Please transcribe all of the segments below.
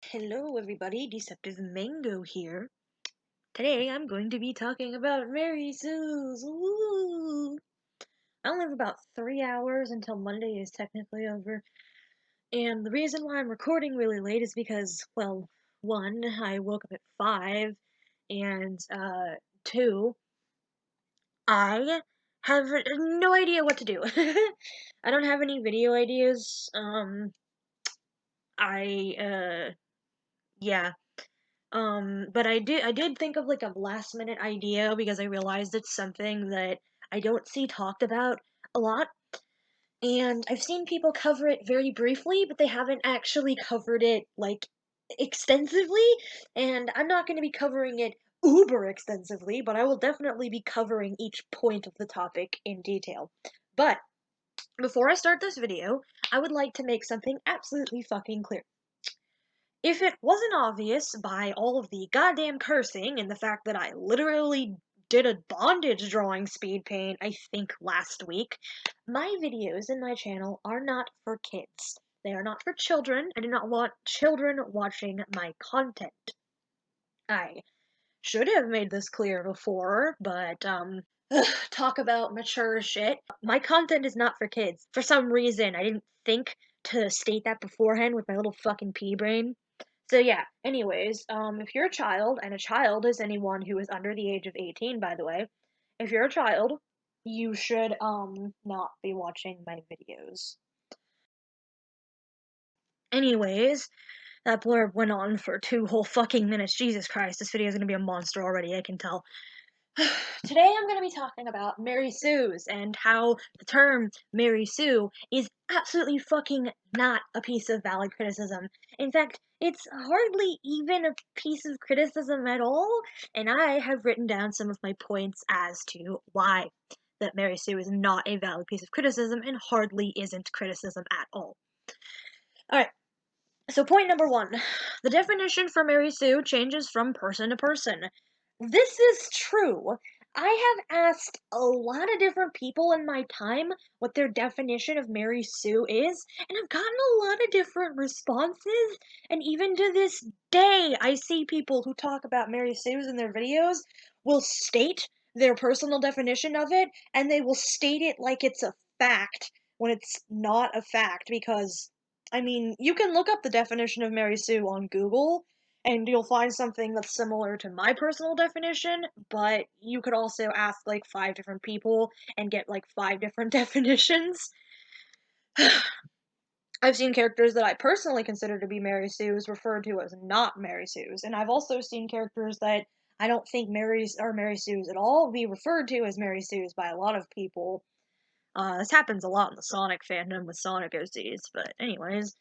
Hello everybody, Deceptive Mango here. Today I'm going to be talking about Mary Sue's. Woo! I only have about 3 hours until Monday is technically over, and the reason why I'm recording really late is because, well, one, I woke up at 5, and, two, I have no idea what to do. I don't have any video ideas, I, yeah. But I did think of like a last minute idea because I realized it's something that I don't see talked about a lot. And I've seen people cover it very briefly, but they haven't actually covered it like extensively. And I'm not going to be covering it uber extensively, but I will definitely be covering each point of the topic in detail. But before I start this video, I would like to make something absolutely fucking clear. If it wasn't obvious by all of the goddamn cursing and the fact that I literally did a bondage drawing speed paint, I think last week, my videos in my channel are not for kids. They are not for children. I do not want children watching my content. I should have made this clear before, but, talk about mature shit. My content is not for kids. For some reason, I didn't think to state that beforehand with my little fucking pea brain. So yeah, anyways, if you're a child, and a child is anyone who is under the age of 18, by the way, if you're a child, you should, not be watching my videos. Anyways, that blurb went on for 2 whole fucking minutes. Jesus Christ, this video is gonna be a monster already, I can tell. Today I'm going to be talking about Mary Sue's and how the term Mary Sue is absolutely fucking not a piece of valid criticism. In fact, it's hardly even a piece of criticism at all, and I have written down some of my points as to why that Mary Sue is not a valid piece of criticism and hardly isn't criticism at all. Alright, so point number one. The definition for Mary Sue changes from person to person. This is true. I have asked a lot of different people in my time what their definition of Mary Sue is, and I've gotten a lot of different responses, and even to this day, I see people who talk about Mary Sue's in their videos will state their personal definition of it, and they will state it like it's a fact when it's not a fact because I mean, you can look up the definition of Mary Sue on Google, and you'll find something that's similar to my personal definition, but you could also ask like 5 different people and get like 5 different definitions. I've seen characters that I personally consider to be Mary Sue's referred to as not Mary Sue's, and I've also seen characters that I don't think Mary's or Mary Sue's at all be referred to as Mary Sue's by a lot of people. This happens a lot in the Sonic fandom with Sonic OCs, but anyways.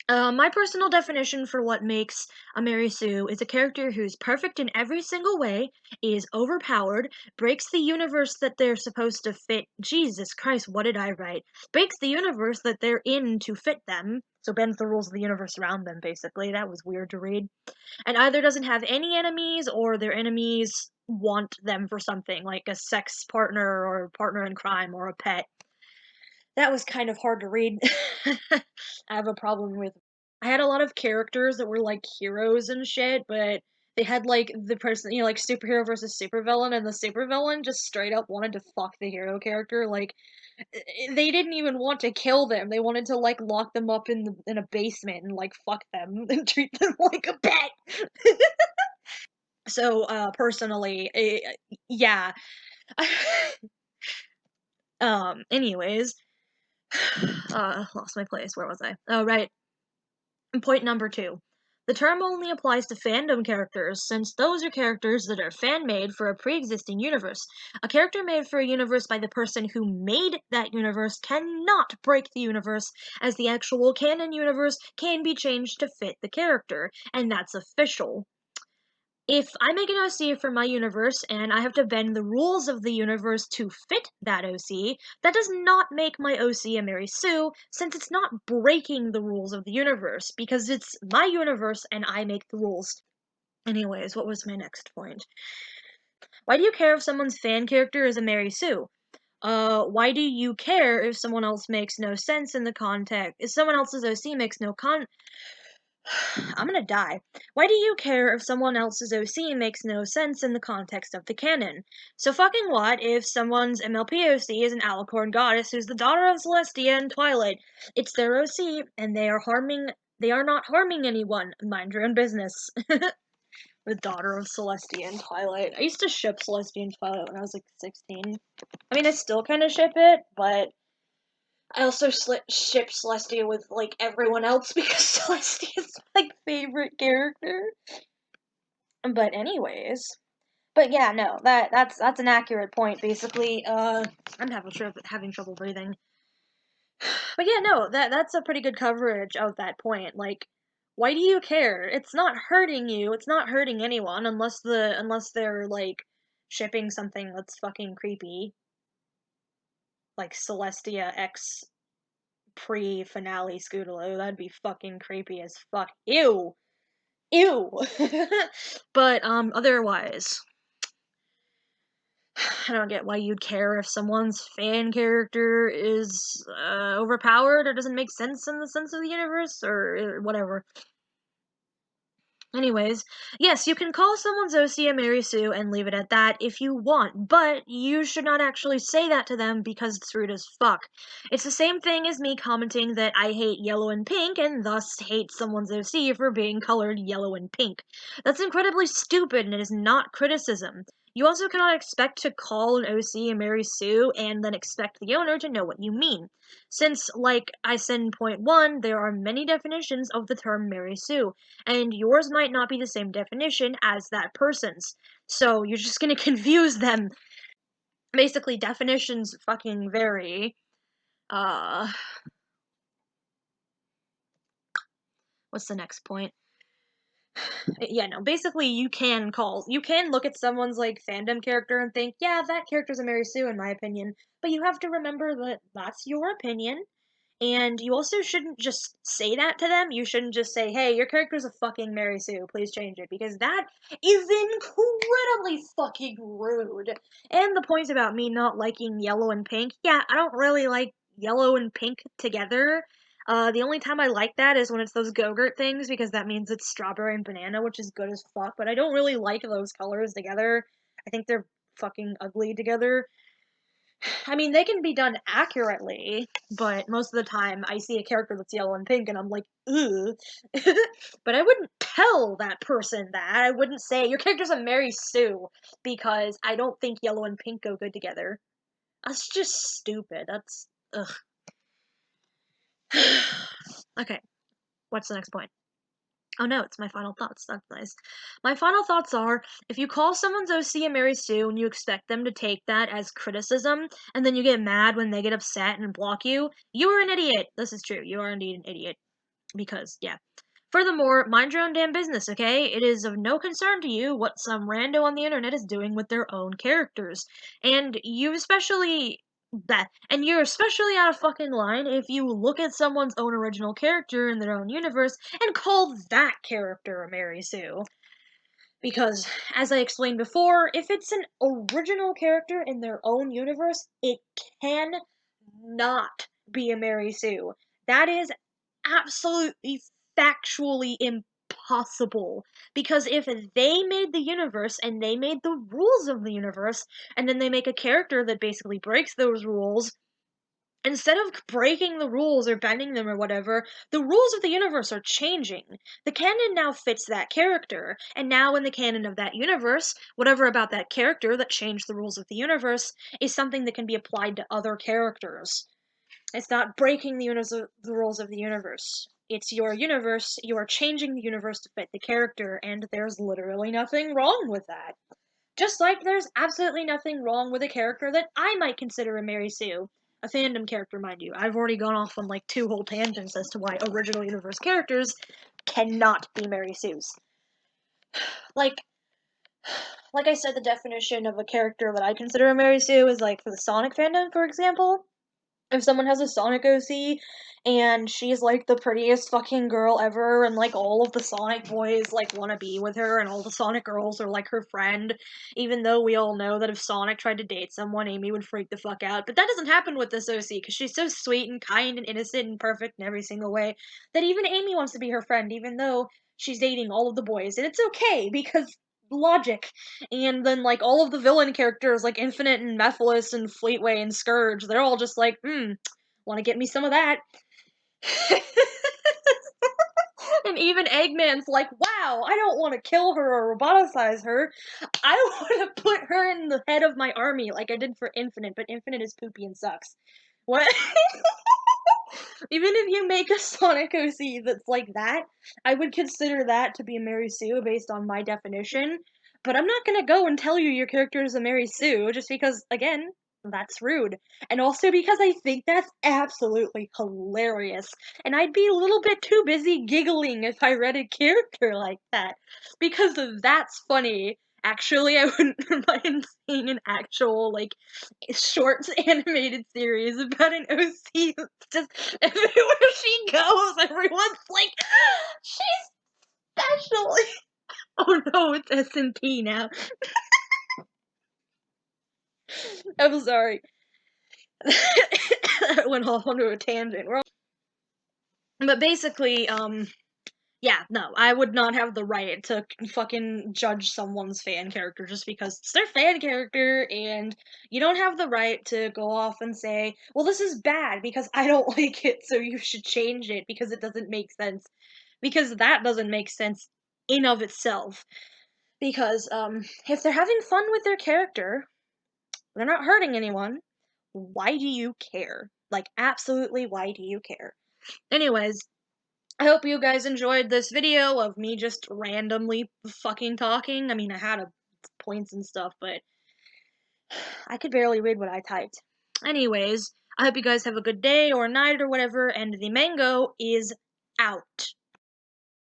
My personal definition for what makes a Mary Sue is a character who's perfect in every single way, is overpowered, breaks the universe that they're supposed to fit. Jesus Christ, what did I write? Breaks the universe that they're in to fit them. So bends the rules of the universe around them, basically. That was weird to read. And either doesn't have any enemies or their enemies want them for something, like a sex partner or a partner in crime or a pet. That was kind of hard to read. I have a problem with I had a lot of characters that were like heroes and shit, but they had like the person, like superhero versus supervillain, and the supervillain just straight up wanted to fuck the hero character. Like they didn't even want to kill them. They wanted to like lock them up in a basement and like fuck them and treat them like a pet. So personally, yeah. Anyways, lost my place. Where was I? Oh, right. Point number two. The term only applies to fandom characters, since those are characters that are fan-made for a pre-existing universe. A character made for a universe by the person who made that universe cannot break the universe, as the actual canon universe can be changed to fit the character, and that's official. If I make an OC for my universe and I have to bend the rules of the universe to fit that OC, that does not make my OC a Mary Sue, since it's not breaking the rules of the universe, because it's my universe and I make the rules. Anyways, what was my next point? Why do you care if someone's fan character is a Mary Sue? Why do you care if someone else makes no sense in the context? If someone else's OC makes no I'm gonna die. Why do you care if someone else's OC makes no sense in the context of the canon? So fucking what if someone's MLP OC is an alicorn goddess who's the daughter of Celestia and Twilight? It's their OC, and they are not harming anyone. Mind your own business. The daughter of Celestia and Twilight. I used to ship Celestia and Twilight when I was like 16. I mean, I still kind of ship it, but I also ship Celestia with like everyone else because Celestia's my favorite character. But anyways, but yeah, no, that's an accurate point. Basically, I'm having trouble breathing. But yeah, no, that's a pretty good coverage of that point. Like, why do you care? It's not hurting you. It's not hurting anyone unless they're like shipping something that's fucking creepy, like Celestia X pre-finale Scootaloo. That'd be fucking creepy as fuck. Ew, ew. But otherwise, I don't get why you'd care if someone's fan character is overpowered or doesn't make sense in the sense of the universe or whatever. Anyways, yes, you can call someone's OC a Mary Sue and leave it at that if you want, but you should not actually say that to them because it's rude as fuck. It's the same thing as me commenting that I hate yellow and pink and thus hate someone's OC for being colored yellow and pink. That's incredibly stupid and it is not criticism. You also cannot expect to call an OC a Mary Sue and then expect the owner to know what you mean. Since, like I said in point 1, there are many definitions of the term Mary Sue and yours might not be the same definition as that person's. So you're just gonna confuse them. Basically, definitions fucking vary. Uh, what's the next point? Yeah, no, basically you can look at someone's like fandom character and think, yeah, that character's a Mary Sue in my opinion, but you have to remember that that's your opinion. And you also shouldn't just say that to them. You shouldn't just say, hey, your character's a fucking Mary Sue, please change it. Because that is incredibly fucking rude. And the point about me not liking yellow and pink, yeah, I don't really like yellow and pink together. The only time I like that is when it's those Go-Gurt things, because that means it's strawberry and banana, which is good as fuck, but I don't really like those colors together. I think they're fucking ugly together. I mean, they can be done accurately, but most of the time I see a character that's yellow and pink and I'm like, ugh. But I wouldn't tell that person that. I wouldn't say, your character's a Mary Sue, because I don't think yellow and pink go good together. That's just stupid. That's, ugh. Okay, what's the next point? Oh no, it's my final thoughts. That's nice. My final thoughts are, if you call someone's OC a Mary Sue and you expect them to take that as criticism, and then you get mad when they get upset and block you are an idiot. This is true. You are indeed an idiot. Because, yeah. Furthermore, mind your own damn business, okay? It is of no concern to you what some rando on the internet is doing with their own characters. And you're especially out of fucking line if you look at someone's own original character in their own universe and call that character a Mary Sue. Because, as I explained before, if it's an original character in their own universe, it can not be a Mary Sue. That is absolutely factually impossible. Because if they made the universe and they made the rules of the universe, and then they make a character that basically breaks those rules, instead of breaking the rules or bending them or whatever, the rules of the universe are changing. The canon now fits that character, and now in the canon of that universe, whatever about that character that changed the rules of the universe is something that can be applied to other characters. It's not breaking the rules of the universe. It's your universe, you are changing the universe to fit the character, and there's literally nothing wrong with that. Just like there's absolutely nothing wrong with a character that I might consider a Mary Sue. A fandom character, mind you. I've already gone off on like 2 whole tangents as to why original universe characters cannot be Mary Sues. Like, like I said, the definition of a character that I consider a Mary Sue is like for the Sonic fandom, for example. if someone has a Sonic OC and she's like the prettiest fucking girl ever, and like all of the Sonic boys like want to be with her, and all the Sonic girls are like her friend, even though we all know that if Sonic tried to date someone, Amy would freak the fuck out. But that doesn't happen with this OC because she's so sweet and kind and innocent and perfect in every single way that even Amy wants to be her friend, even though she's dating all of the boys, and it's okay because logic. And then like all of the villain characters like Infinite and Mephiles and Fleetway and Scourge, they're all just like, want to get me some of that. And even Eggman's like, wow, I don't want to kill her or roboticize her. I want to put her in the head of my army like I did for Infinite, but Infinite is poopy and sucks. What? Even if you make a Sonic OC that's like that, I would consider that to be a Mary Sue based on my definition. But I'm not gonna go and tell you your character is a Mary Sue just because, again, that's rude. And also because I think that's absolutely hilarious. And I'd be a little bit too busy giggling if I read a character like that. Because that's funny. Actually, I wouldn't mind seeing an actual, like, short animated series about an OC that's just everywhere she goes, everyone's like, she's special. Oh no, it's SMP now. I'm sorry. I went off onto a tangent. But basically, yeah, no, I would not have the right to fucking judge someone's fan character just because it's their fan character, and you don't have the right to go off and say, well, this is bad because I don't like it, so you should change it because it doesn't make sense. Because that doesn't make sense in of itself. Because, if they're having fun with their character, they're not hurting anyone, why do you care? Like, absolutely, why do you care? Anyways, I hope you guys enjoyed this video of me just randomly fucking talking. I mean, I had points and stuff, but I could barely read what I typed. Anyways, I hope you guys have a good day or night or whatever, and the mango is out.